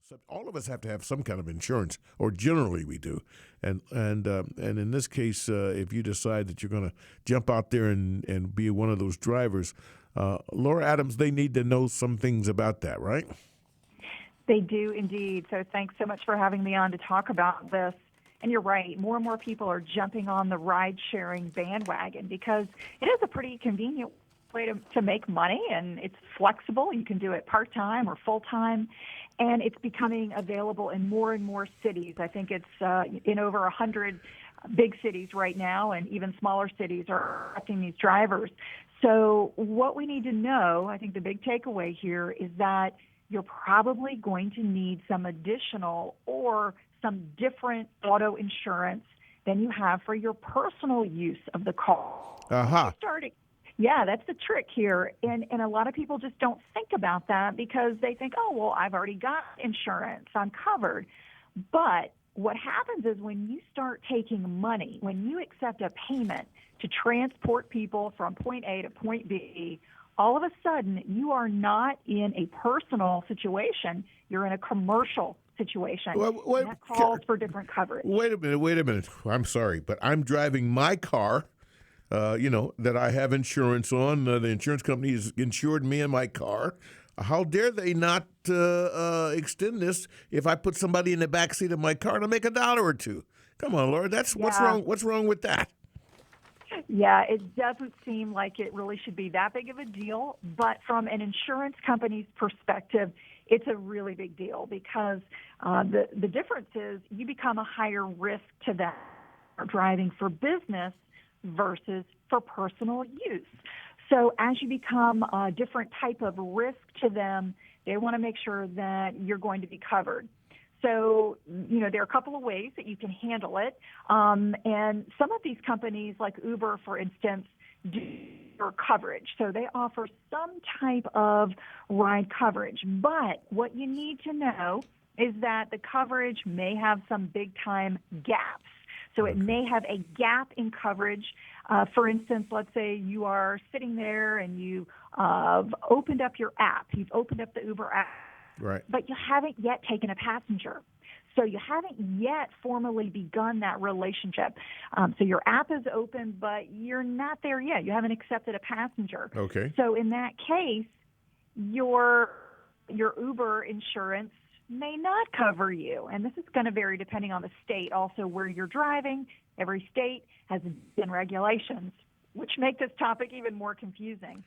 So all of us have to have some kind of insurance, or generally we do. And in this case, if you decide that you're going to jump out there and be one of those drivers, Laura Adams, they need to know some things about that, right? They do indeed. So thanks so much for having me on to talk about this. And you're right, more and more people are jumping on the ride-sharing bandwagon because it is a pretty convenient way to make money, and it's flexible. You can do it part-time or full-time, and it's becoming available in more and more cities. I think it's in over 100 big cities right now, and even smaller cities are accepting these drivers. So what we need to know, I think the big takeaway here is that you're probably going to need some additional or some different auto insurance than you have for your personal use of the car. Uh-huh. Yeah, that's the trick here. And a lot of people just don't think about that because they think, oh, well, I've already got insurance. I'm covered. But what happens is when you start taking money, when you accept a payment to transport people from point A to point B, all of a sudden you are not in a personal situation. You're in a commercial situation. And that calls for different coverage. Wait a minute. I'm sorry, but I'm driving my car, that I have insurance on. The insurance company has insured me and my car. How dare they not extend this if I put somebody in the back seat of my car to make $1 or $2? Come on, Laura. What's wrong? What's wrong with that? Yeah, it doesn't seem like it really should be that big of a deal, but from an insurance company's perspective, it's a really big deal because the difference is you become a higher risk to them driving for business versus for personal use. So as you become a different type of risk to them, they want to make sure that you're going to be covered. So, there are a couple of ways that you can handle it. And some of these companies, like Uber, for instance, do your coverage. So they offer some type of ride coverage. But what you need to know is that the coverage may have some big-time gaps. So it may have a gap in coverage. For instance, let's say you are sitting there and you opened up your app. You've opened up the Uber app. Right. But you haven't yet taken a passenger. So you haven't yet formally begun that relationship. So your app is open, but you're not there yet. You haven't accepted a passenger. Okay. So in that case, your Uber insurance may not cover you. And this is going to vary depending on the state, also where you're driving. Every state has different regulations, which make this topic even more confusing.